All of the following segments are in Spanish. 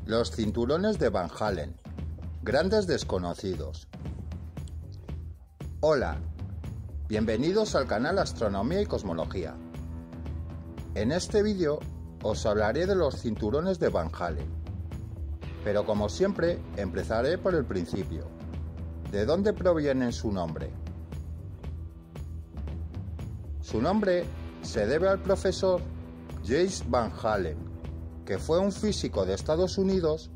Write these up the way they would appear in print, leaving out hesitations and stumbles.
Los cinturones de Van Allen, grandes desconocidos. Hola, bienvenidos al canal Astronomía y Cosmología. En este vídeo os hablaré de los cinturones de Van Allen, pero como siempre empezaré por el principio. ¿De dónde proviene su nombre? Su nombre se debe al profesor James Van Allen, que fue un físico de Estados Unidos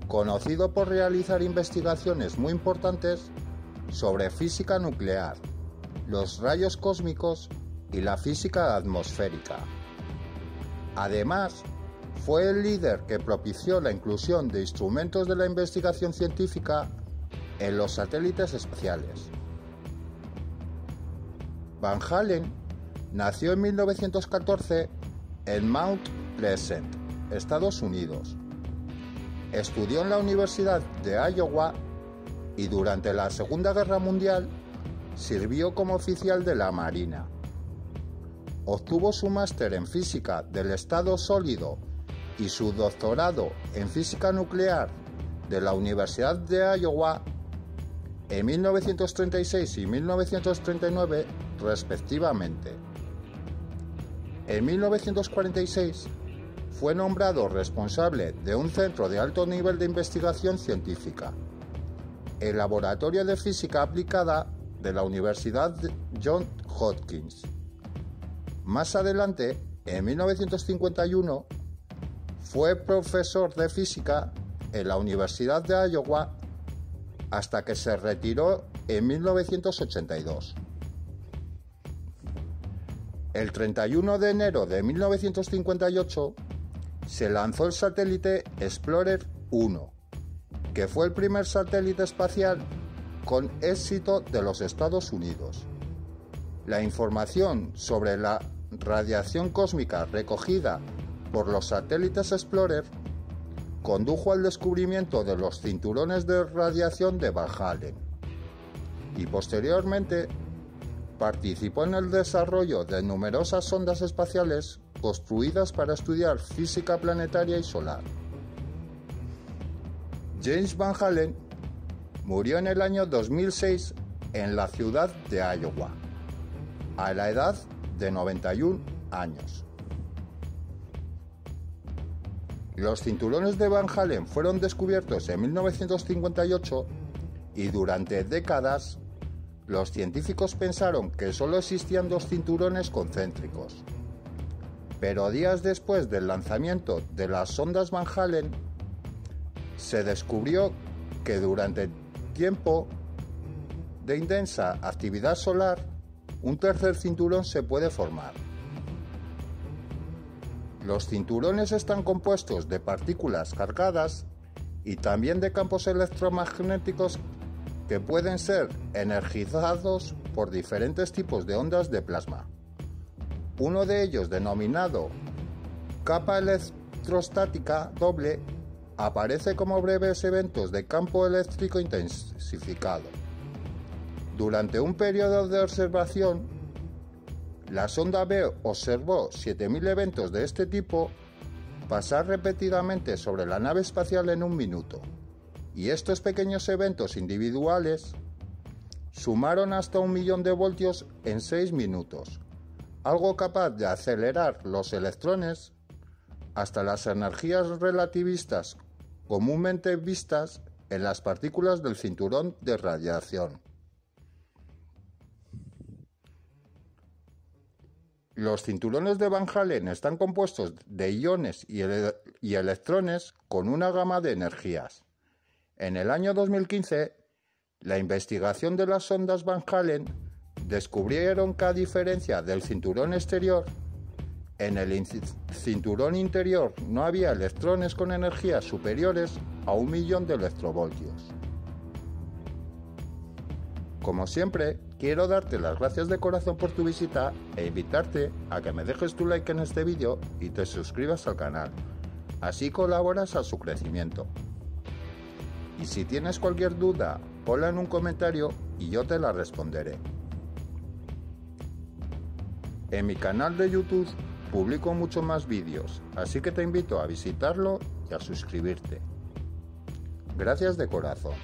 conocido por realizar investigaciones muy importantes sobre física nuclear, los rayos cósmicos y la física atmosférica. Además, fue el líder que propició la inclusión de instrumentos de la investigación científica en los satélites espaciales. Van Allen nació en 1914 en Mount Pleasant, Estados Unidos. Estudió en la Universidad de Iowa y durante la Segunda Guerra Mundial sirvió como oficial de la Marina. Obtuvo su máster en física del estado sólido y su doctorado en física nuclear de la Universidad de Iowa en 1936 y 1939 respectivamente. En 1946 fue nombrado responsable de un centro de alto nivel de investigación científica, el Laboratorio de Física Aplicada de la Universidad Johns Hopkins. Más adelante, en 1951, fue profesor de física en la Universidad de Iowa hasta que se retiró en 1982. El 31 de enero de 1958 se lanzó el satélite Explorer 1, que fue el primer satélite espacial con éxito de los Estados Unidos. La información sobre la radiación cósmica recogida por los satélites Explorer condujo al descubrimiento de los cinturones de radiación de Van Allen y posteriormente participó en el desarrollo de numerosas sondas espaciales construidas para estudiar física planetaria y solar. James Van Allen murió en el año 2006 en la ciudad de Iowa, a la edad de 91 años. Los cinturones de Van Allen fueron descubiertos en 1958 y durante décadas los científicos pensaron que solo existían dos cinturones concéntricos. Pero días después del lanzamiento de las sondas Van Allen, se descubrió que durante tiempo de intensa actividad solar, un tercer cinturón se puede formar. Los cinturones están compuestos de partículas cargadas y también de campos electromagnéticos que pueden ser energizados por diferentes tipos de ondas de plasma. Uno de ellos, denominado capa electrostática doble, aparece como breves eventos de campo eléctrico intensificado. Durante un periodo de observación, la sonda B observó 7000 eventos de este tipo pasar repetidamente sobre la nave espacial en un minuto, y estos pequeños eventos individuales sumaron hasta 1 millón de voltios en 6 minutos, algo capaz de acelerar los electrones hasta las energías relativistas comúnmente vistas en las partículas del cinturón de radiación. Los cinturones de Van Allen están compuestos de iones y electrones con una gama de energías. En el año 2015, la investigación de las sondas Van Allen descubrieron que, a diferencia del cinturón exterior, en el cinturón interior no había electrones con energías superiores a 1 millón de electrovoltios. Como siempre, quiero darte las gracias de corazón por tu visita e invitarte a que me dejes tu like en este vídeo y te suscribas al canal. Así colaboras a su crecimiento. Y si tienes cualquier duda, ponla en un comentario y yo te la responderé. En mi canal de YouTube publico muchos más vídeos, así que te invito a visitarlo y a suscribirte. Gracias de corazón.